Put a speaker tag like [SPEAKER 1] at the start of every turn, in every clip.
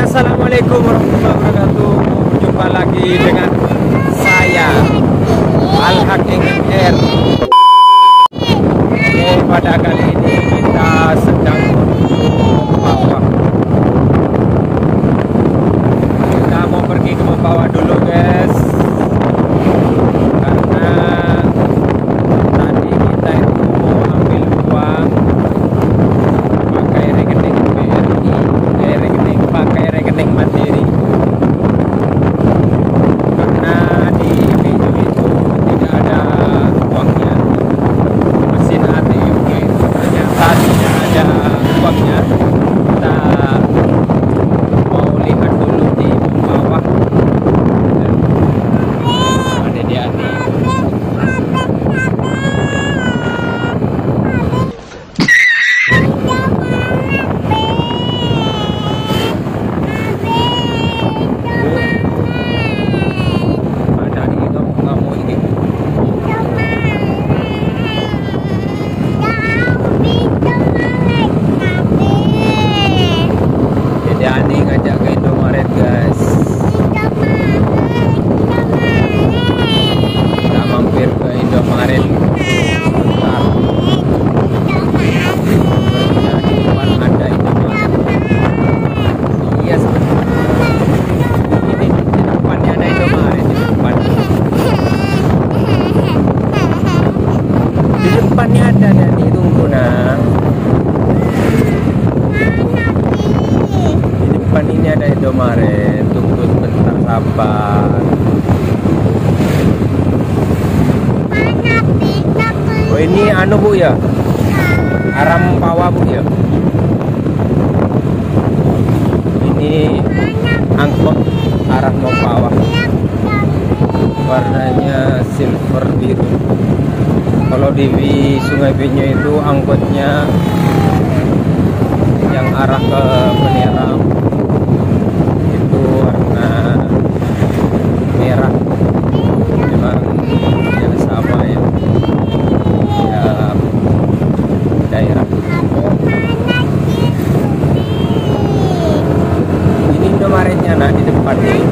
[SPEAKER 1] Assalamualaikum warahmatullahi wabarakatuh. Jumpa lagi dengan saya Al-Haq MR. Oke, pada kali ini kita sedang menuju Mempawah. Kita mau pergi ke Mempawah dulu, guys. Karena tadi kita itu mau ambil uang pakai rekening BRI, pakai rekening Mandiri. Karena di video itu tidak ada uangnya, mesin ATM ternyata tidak ada uangnya. Kita mau lihat dulu di Mempawah. Ada dia nih. Depannya ada nih, tunggu nah. Di depan ini ada Indomaret, tunggu sebentar, sabar. Oh ini anu bu ya, arah Mempawah bu ya. Ini angkot arah Mempawah, warnanya silver biru. Kalau di Sungai Benyo itu angkotnya yang arah ke Penerang itu warna merah. Memang yang sama ya, ya daerah. Ini Indomaretnya nah di depan nih.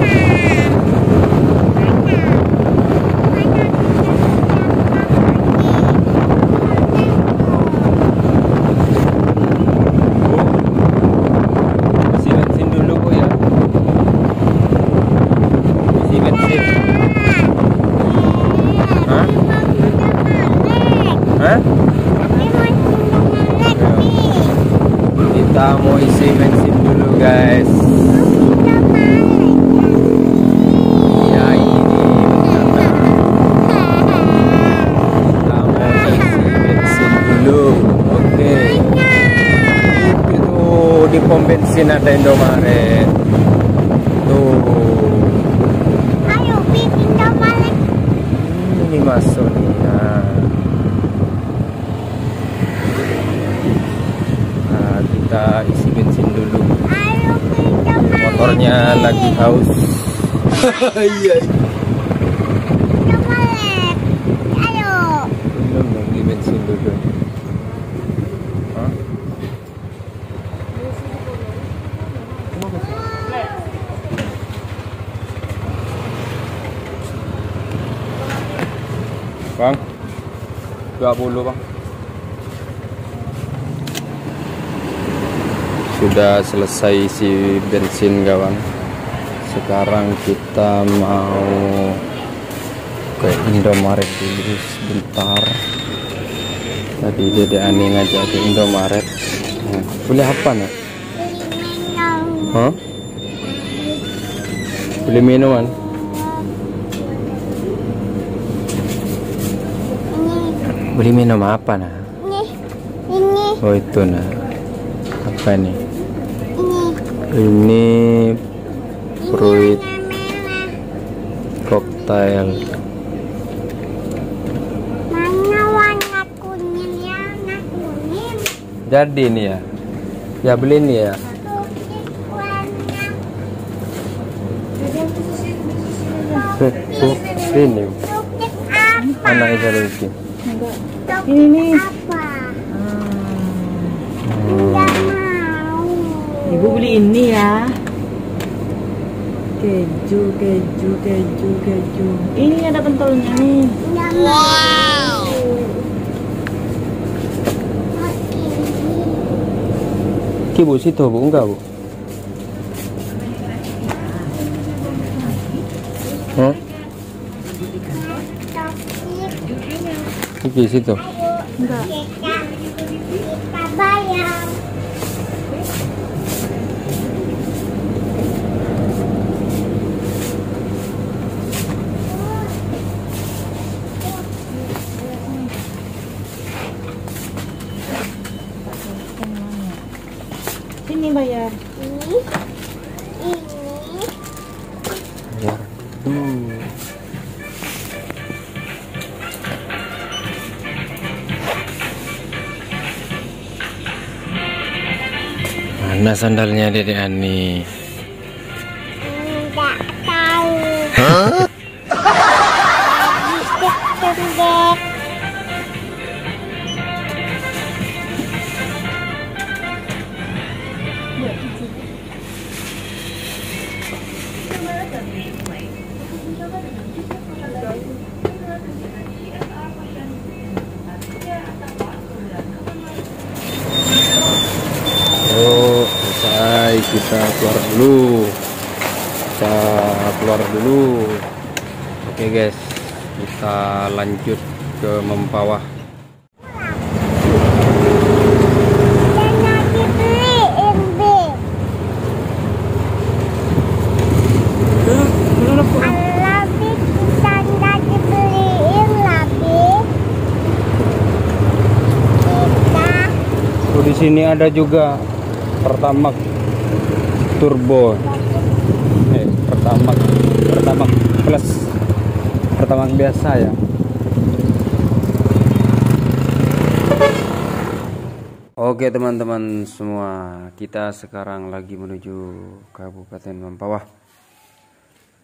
[SPEAKER 1] Kita mau isi bensin dulu guys. Ya ini nih, kita mau isi bensin dulu. Oke. Itu di pom bensin ada Indomaret. Tuh.
[SPEAKER 2] Ayo bikin Indomaret.
[SPEAKER 1] Ini masuk nih. Nah, kita isi bensin dulu. Motornya lagi haus. Iya.
[SPEAKER 2] Indomaret. Ayo.
[SPEAKER 1] Belum beli bensin dulu. Hah? Bang, 20 bang. Sudah selesai isi bensin kawan. Sekarang kita mau ke Indomaret dulu sebentar. Tadi Dede Ani ngajak ke Indomaret. Nah, beli apa nak? Hah? Beli minuman? Beli minum apa nah?
[SPEAKER 2] Ini.
[SPEAKER 1] Oh itu nah. Apa nih?
[SPEAKER 2] Ini.
[SPEAKER 1] Ini fruit cocktail.
[SPEAKER 2] Mana warna kuning ya? Warna kuning.
[SPEAKER 1] Jadi nih ya. Ya beli nih ya. Ini. Anak itu lagi.
[SPEAKER 2] Ini nih. Apa? Enggak mau.
[SPEAKER 3] Ibu beli ini ya. Keju, keju, keju, keju. Ini ada pentolnya nih.
[SPEAKER 2] Wow.
[SPEAKER 1] Ki Bu situ Bu, enggak Bu? Hah? Ki situ.
[SPEAKER 3] Enggak.
[SPEAKER 2] Kita bayar.
[SPEAKER 3] Sini bayar.
[SPEAKER 2] Ini.
[SPEAKER 1] Ya. Mana sandalnya Dede Ani?
[SPEAKER 2] Enggak tahu. Hah? Dek.
[SPEAKER 1] Oh, selesai, kita keluar dulu. Kita keluar dulu. Oke guys, kita lanjut ke Mempawah.
[SPEAKER 2] Jangan dibeliin, Bi. Alah, Bi, kita nggak dibeliin lah, Bi. Kita
[SPEAKER 1] Oh, di sini ada juga Pertamax Turbo. Pertamax Plus. Pertamax biasa ya. Oke teman-teman semua, kita sekarang lagi menuju Kabupaten Mempawah.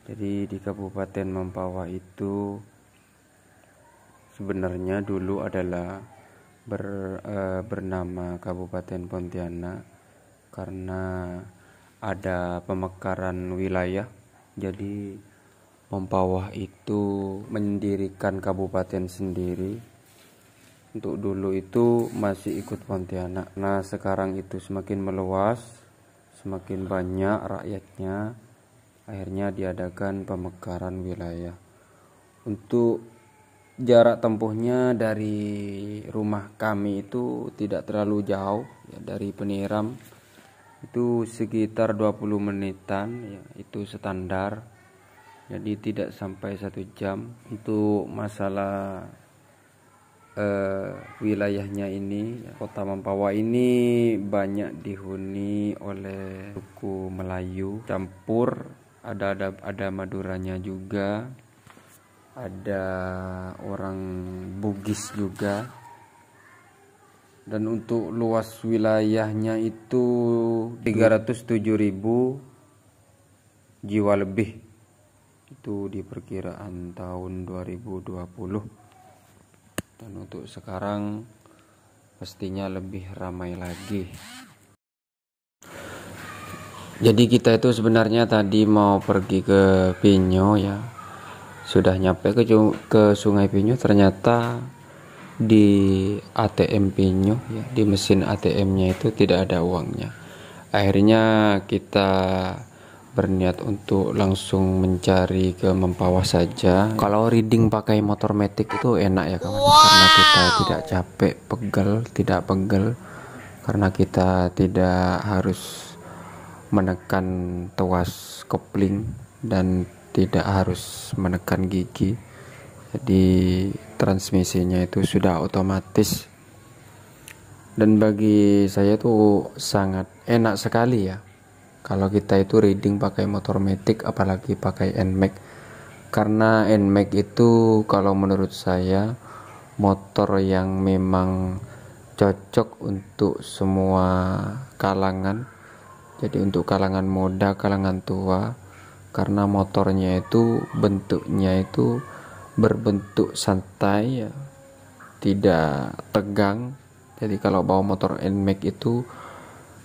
[SPEAKER 1] Jadi di Kabupaten Mempawah itu sebenarnya dulu adalah bernama Kabupaten Pontianak karena ada pemekaran wilayah. Jadi Mempawah itu mendirikan kabupaten sendiri. Untuk dulu itu masih ikut Pontianak. Nah sekarang itu semakin meluas, semakin banyak rakyatnya, akhirnya diadakan pemekaran wilayah. Untuk jarak tempuhnya dari rumah kami itu tidak terlalu jauh ya, dari Peniram itu sekitar 20 menitan ya, itu standar. Jadi tidak sampai 1 jam. Untuk masalah wilayahnya ini ya, Kota Mempawah ini banyak dihuni oleh suku Melayu campur, ada Maduranya juga, ada orang Bugis juga. Dan untuk luas wilayahnya itu 307.000 jiwa lebih. Itu di perkiraan tahun 2020. Dan untuk sekarang pastinya lebih ramai lagi. Jadi kita itu sebenarnya tadi mau pergi ke Pinyo ya. Sudah nyampe ke Sungai Pinyo, ternyata di ATM Pinyo ya, di mesin ATM-nya itu tidak ada uangnya. Akhirnya kita berniat untuk langsung mencari ke Mempawah saja. Kalau reading pakai motor matic itu enak ya kawan, karena kita tidak capek tidak pegel, karena kita tidak harus menekan tuas kopling dan tidak harus menekan gigi. Jadi transmisinya itu sudah otomatis, dan bagi saya itu sangat enak sekali ya kalau kita itu reading pakai motor matic, apalagi pakai NMAX. Karena NMAX itu kalau menurut saya motor yang memang cocok untuk semua kalangan. Jadi untuk kalangan muda, kalangan tua, karena motornya itu bentuknya itu berbentuk santai ya, tidak tegang. Jadi kalau bawa motor NMAX itu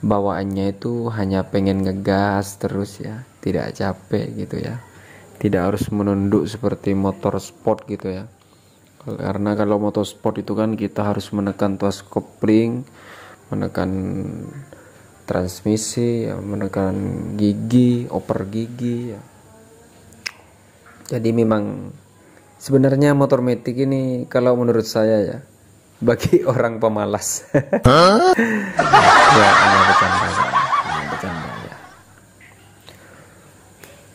[SPEAKER 1] bawaannya itu hanya pengen ngegas terus ya, tidak capek gitu ya, tidak harus menunduk seperti motor sport gitu ya. Karena kalau motor sport itu kan kita harus menekan tuas kopling, menekan transmisi ya, menekan gigi, oper gigi ya. Jadi memang sebenarnya motor metik ini kalau menurut saya ya bagi orang pemalas. Ya, hanya bercanda ya.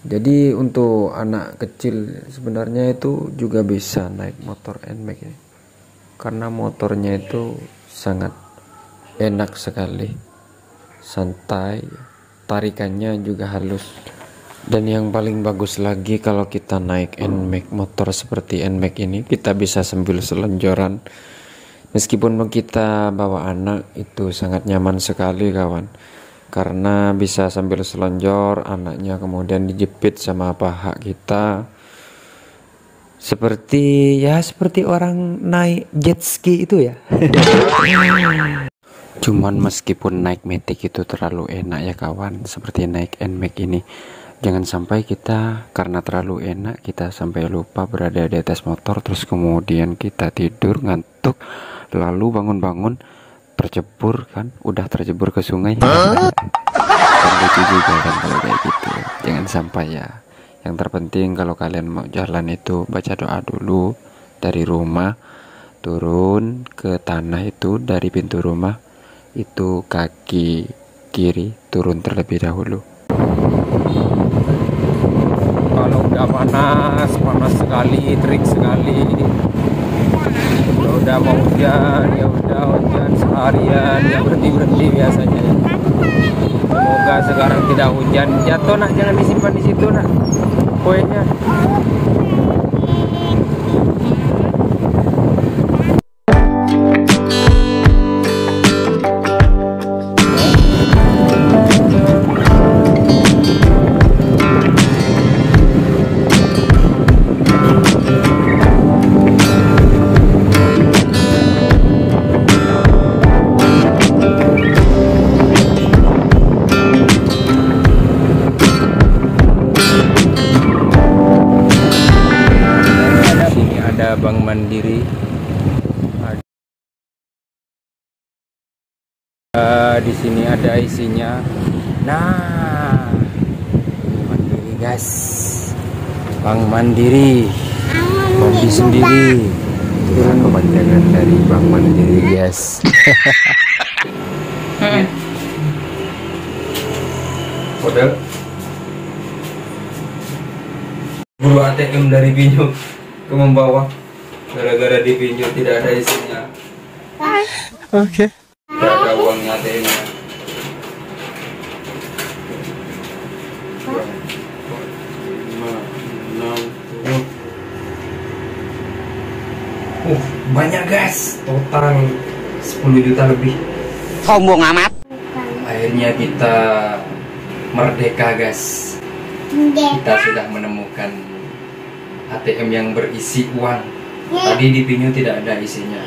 [SPEAKER 1] Jadi untuk anak kecil sebenarnya itu juga bisa naik motor NMAX ini, karena motornya itu sangat enak sekali, santai, tarikannya juga halus. Dan yang paling bagus lagi kalau kita naik NMAX, motor seperti NMAX ini, kita bisa sambil selonjoran. Meskipun kita bawa anak itu sangat nyaman sekali kawan, karena bisa sambil selonjor, anaknya kemudian dijepit sama paha kita, seperti orang naik jet ski itu ya. Cuman meskipun naik Matic itu terlalu enak ya kawan, seperti naik NMAX ini, jangan sampai kita karena terlalu enak kita sampai lupa berada di atas motor, terus kemudian kita tidur ngantuk, lalu bangun-bangun tercebur kan, udah tercebur ke sungai. Kan lucu juga kan kalau kayak gitu. Jangan sampai ya. Yang terpenting kalau kalian mau jalan itu baca doa dulu dari rumah, turun ke tanah itu dari pintu rumah itu kaki kiri turun terlebih dahulu. Kalau udah panas sekali, terik sekali, udah mau hujan ya udah hujan seharian ya berhenti biasanya ya. Semoga sekarang tidak hujan. Jatuh nak, jangan disimpan di situ nak kuenya. Bank Mandiri, di sini ada isinya. Nah, Mandiri guys, Bank Mandiri, mandi sendiri. Itulah kepanjangan dari Bank Mandiri guys. Kode buru ATM dari Pinyu ke membawa, gara-gara di Pinyu tidak ada isinya. Oke. Tidak ada uangnya ATM-nya. Banyak guys, total 10 juta lebih.
[SPEAKER 3] Sombong amat.
[SPEAKER 1] Akhirnya kita merdeka guys. Kita sudah menemukan ATM yang berisi uang. Tadi di Pinyu tidak ada isinya.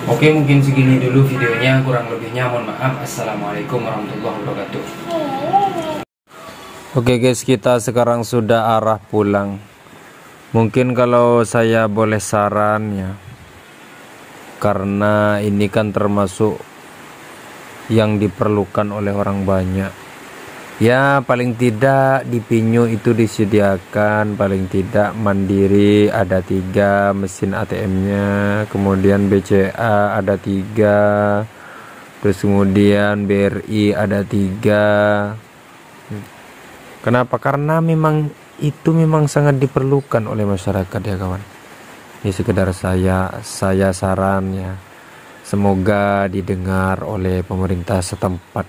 [SPEAKER 1] Oke, mungkin segini dulu videonya, kurang lebihnya mohon maaf. Assalamualaikum warahmatullahi wabarakatuh. Oke guys, kita sekarang sudah arah pulang. Mungkin kalau saya boleh saran ya, karena ini kan termasuk yang diperlukan oleh orang banyak ya, paling tidak di Pinyu itu disediakan paling tidak Mandiri ada 3 mesin ATM-nya, kemudian BCA ada 3, terus kemudian BRI ada 3. Kenapa? Karena memang itu memang sangat diperlukan oleh masyarakat ya kawan. Ini sekedar saya saran ya, semoga didengar oleh pemerintah setempat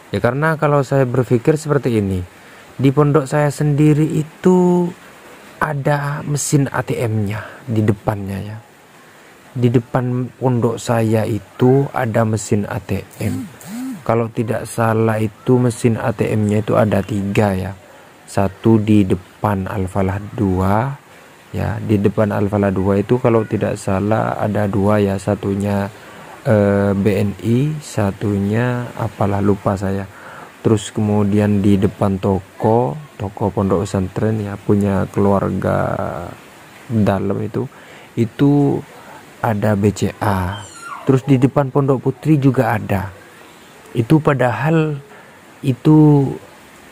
[SPEAKER 1] ya. Karena kalau saya berpikir seperti ini, di pondok saya sendiri itu ada mesin ATM-nya di depannya ya. Di depan pondok saya itu ada mesin ATM. Kalau tidak salah itu mesin ATM-nya itu ada 3 ya. Satu di depan Al-Falah 2 ya, di depan Al-Falah 2 itu kalau tidak salah ada 2 ya, satunya BNI, satunya apalah lupa saya. Terus kemudian di depan toko pondok pesantren ya, punya keluarga dalam itu ada BCA. Terus di depan pondok putri juga ada. Itu padahal itu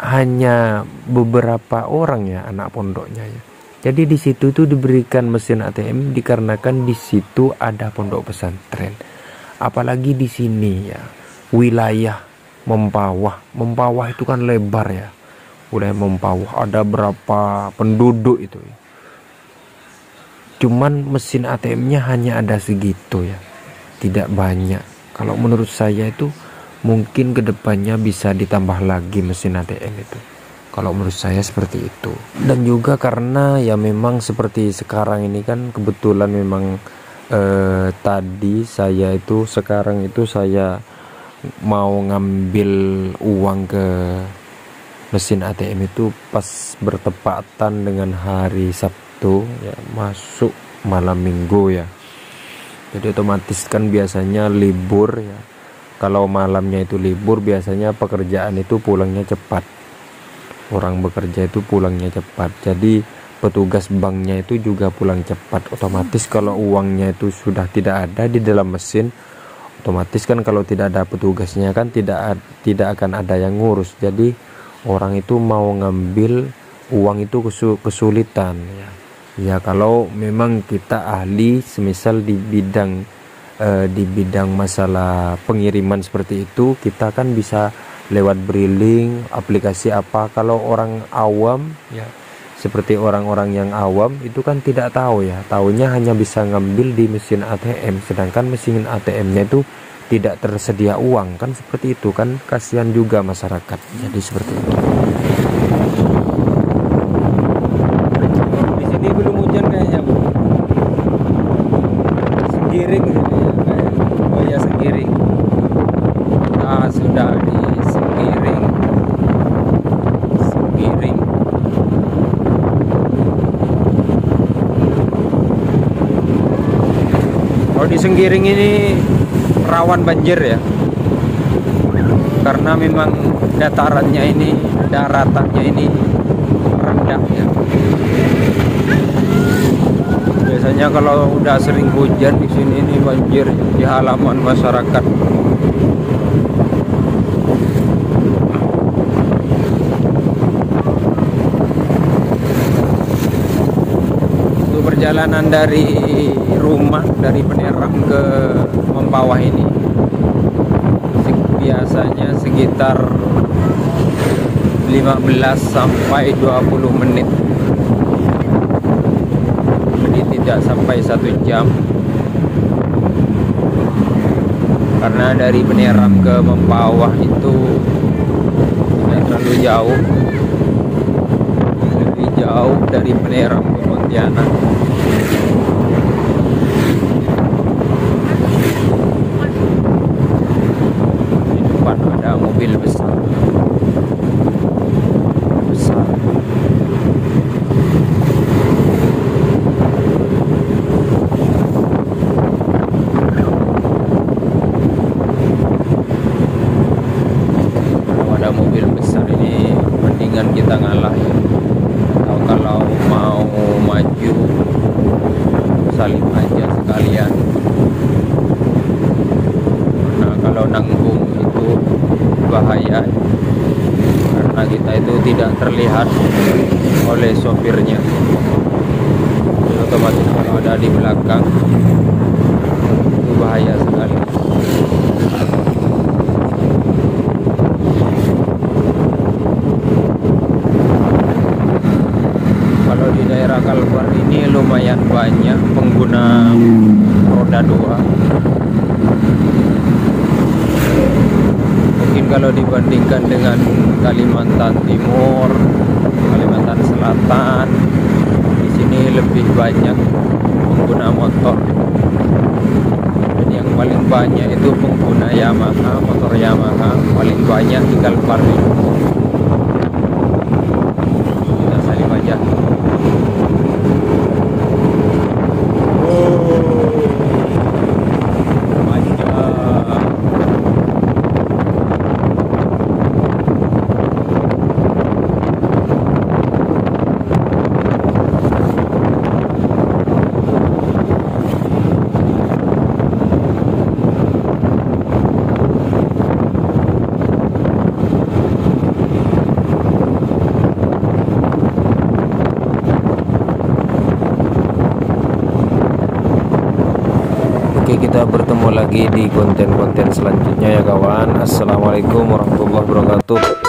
[SPEAKER 1] hanya beberapa orang ya anak pondoknya ya. Jadi di situ tuh diberikan mesin ATM dikarenakan di situ ada pondok pesantren. Apalagi di sini ya, wilayah Mempawah itu kan lebar ya. Wilayah Mempawah ada berapa penduduk itu ya. Cuman mesin ATM-nya hanya ada segitu ya, tidak banyak. Kalau menurut saya itu mungkin kedepannya bisa ditambah lagi mesin ATM itu. Kalau menurut saya seperti itu. Dan juga karena ya memang seperti sekarang ini kan kebetulan memang tadi sekarang itu saya mau ngambil uang ke mesin ATM itu pas bertepatan dengan hari Sabtu ya, masuk malam Minggu ya. Jadi otomatis kan biasanya libur ya. Kalau malamnya itu libur, biasanya pekerjaan itu pulangnya cepat. Orang bekerja itu pulangnya cepat. Jadi petugas banknya itu juga pulang cepat. Otomatis kalau uangnya itu sudah tidak ada di dalam mesin, otomatis kan kalau tidak ada petugasnya kan tidak akan ada yang ngurus. Jadi orang itu mau ngambil uang itu kesulitan ya. Ya kalau memang kita ahli semisal di bidang masalah pengiriman seperti itu, kita kan bisa lewat Briling, aplikasi apa. Kalau orang awam ya, seperti orang-orang yang awam itu kan tidak tahu ya, taunya hanya bisa ngambil di mesin ATM, sedangkan mesin ATM-nya itu tidak tersedia uang, kan seperti itu kan, kasihan juga masyarakat. Jadi seperti itu. Di sini belum hujan kayaknya, Bu. Segiring ya, kayak. Oh ya, Segiring. Nah, sudah di Segiring. Kalau di Segiring ini rawan banjir ya, karena memang daratannya ini rendah ya. Biasanya kalau udah sering hujan di sini ini banjir di halaman masyarakat. Itu perjalanan dari rumah, dari Peneram ke Mempawah ini biasanya sekitar 15 sampai 20 menit. Jadi tidak sampai 1 jam. Karena dari Peneram ke Mempawah itu tidak terlalu jauh. Lebih jauh dari Peneram ke Pontianak. Ada mobil besar. Kalau ada mobil besar ini mendingan kita ngalah ya. Atau kalau mau maju salib aja sekalian. Nah, kalau nanggung itu bahaya karena kita itu tidak terlihat oleh sopirnya. Jadi otomatis kalau ada di belakang itu bahaya sekali. Kalau di daerah Kalbar ini lumayan banyak pengguna roda 2. Mungkin kalau dibandingkan dengan Kalimantan Timur, Kalimantan Selatan, di sini lebih banyak pengguna motor. Dan yang paling banyak itu pengguna Yamaha, motor Yamaha paling banyak di Kalbar ini. Kita salib aja. Panjang. bertemu lagi di konten-konten selanjutnya ya kawan. Assalamualaikum warahmatullahi wabarakatuh.